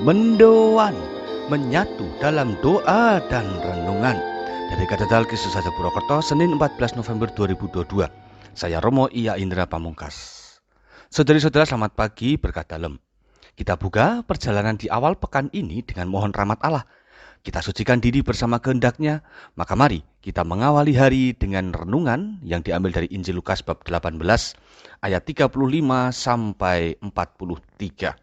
mendoan, menyatu dalam doa dan renungan. Dari Katedral Kristus Raja Purwokerto, Senin 14 November 2022. Saya Romo Iya Indra Pamungkas. Saudari-saudara, selamat pagi, berkat dalam. Kita buka perjalanan di awal pekan ini dengan mohon rahmat Allah. Kita sucikan diri bersama kehendaknya, maka mari kita mengawali hari dengan renungan yang diambil dari Injil Lukas bab 18 ayat 35 sampai 43.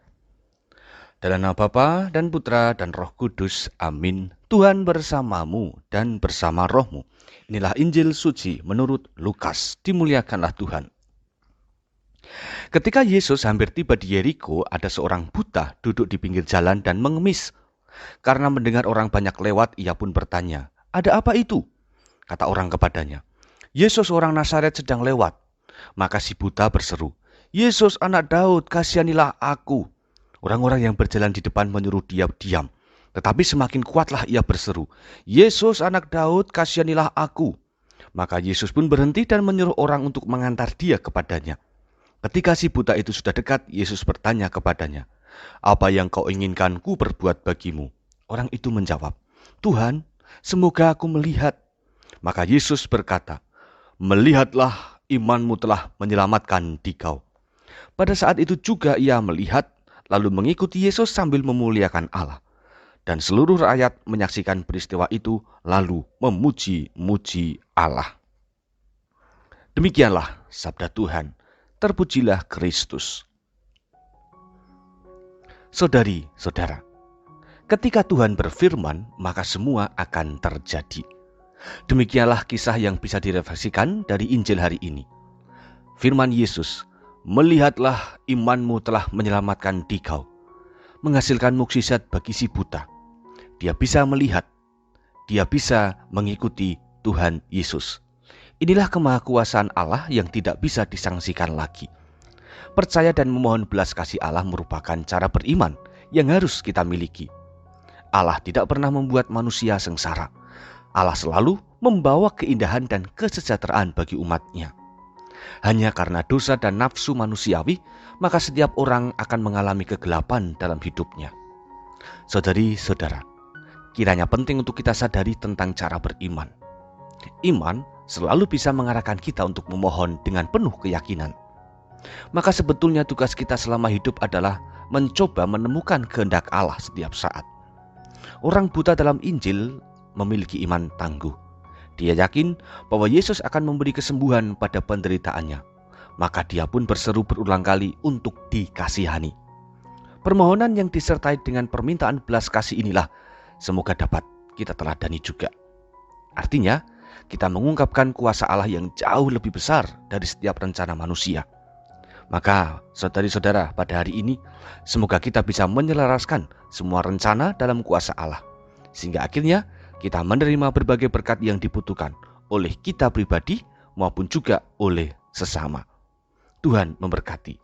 Dalam nama Bapa dan Putra dan Roh Kudus, amin. Tuhan bersamamu dan bersama rohmu. Inilah Injil suci menurut Lukas. Dimuliakanlah Tuhan. Ketika Yesus hampir tiba di Yeriko, ada seorang buta duduk di pinggir jalan dan mengemis. Karena mendengar orang banyak lewat, ia pun bertanya, "Ada apa itu?" Kata orang kepadanya, "Yesus orang Nazaret sedang lewat." Maka si buta berseru, "Yesus anak Daud, kasihanilah aku." Orang-orang yang berjalan di depan menyuruh dia diam. Tetapi semakin kuatlah ia berseru, "Yesus anak Daud, kasihanilah aku." Maka Yesus pun berhenti dan menyuruh orang untuk mengantar dia kepadanya. Ketika si buta itu sudah dekat, Yesus bertanya kepadanya, "Apa yang kau inginkan ku perbuat bagimu?" Orang itu menjawab, "Tuhan, semoga aku melihat." Maka Yesus berkata, "Melihatlah, imanmu telah menyelamatkan dikau." Pada saat itu juga ia melihat, lalu mengikuti Yesus sambil memuliakan Allah. Dan seluruh rakyat menyaksikan peristiwa itu, lalu memuji-muji Allah. Demikianlah sabda Tuhan. Terpujilah Kristus. Saudari-saudara, ketika Tuhan berfirman, maka semua akan terjadi. Demikianlah kisah yang bisa direfleksikan dari Injil hari ini. Firman Yesus, "Melihatlah, imanmu telah menyelamatkan dikau," menghasilkan mukjizat bagi si buta. Dia bisa melihat, dia bisa mengikuti Tuhan Yesus. Inilah kemahakuasaan Allah yang tidak bisa disangsikan lagi. Percaya dan memohon belas kasih Allah merupakan cara beriman yang harus kita miliki. Allah tidak pernah membuat manusia sengsara. Allah selalu membawa keindahan dan kesejahteraan bagi umatnya. Hanya karena dosa dan nafsu manusiawi, maka setiap orang akan mengalami kegelapan dalam hidupnya. Saudari-saudara, kiranya penting untuk kita sadari tentang cara beriman. Iman selalu bisa mengarahkan kita untuk memohon dengan penuh keyakinan. Maka sebetulnya tugas kita selama hidup adalah mencoba menemukan kehendak Allah setiap saat. Orang buta dalam Injil memiliki iman tangguh. Dia yakin bahwa Yesus akan memberi kesembuhan pada penderitaannya. Maka dia pun berseru berulang kali untuk dikasihani. Permohonan yang disertai dengan permintaan belas kasih inilah semoga dapat kita teladani juga. Artinya, kita mengungkapkan kuasa Allah yang jauh lebih besar dari setiap rencana manusia. Maka, saudari-saudara, pada hari ini, semoga kita bisa menyelaraskan semua rencana dalam kuasa Allah. Sehingga akhirnya, kita menerima berbagai berkat yang dibutuhkan oleh kita pribadi maupun juga oleh sesama. Tuhan memberkati.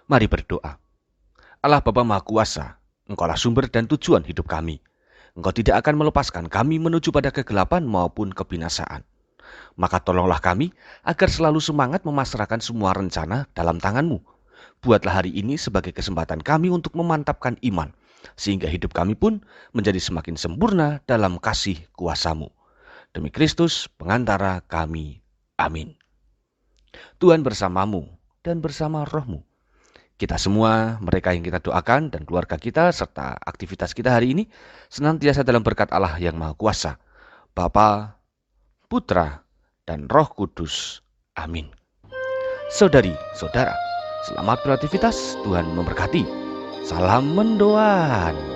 Mari berdoa. Allah Bapa Maha Kuasa, Engkaulah sumber dan tujuan hidup kami. Engkau tidak akan melepaskan kami menuju pada kegelapan maupun kebinasaan. Maka tolonglah kami agar selalu semangat memasrahkan semua rencana dalam tangan-Mu. Buatlah hari ini sebagai kesempatan kami untuk memantapkan iman, sehingga hidup kami pun menjadi semakin sempurna dalam kasih kuasa-Mu. Demi Kristus, pengantara kami. Amin. Tuhan bersamamu dan bersama rohmu. Kita semua, mereka yang kita doakan dan keluarga kita serta aktivitas kita hari ini senantiasa dalam berkat Allah yang Maha Kuasa, Bapa, Putra, dan Roh Kudus. Amin. Saudari, saudara, selamat beraktivitas. Tuhan memberkati. Salam mendoan.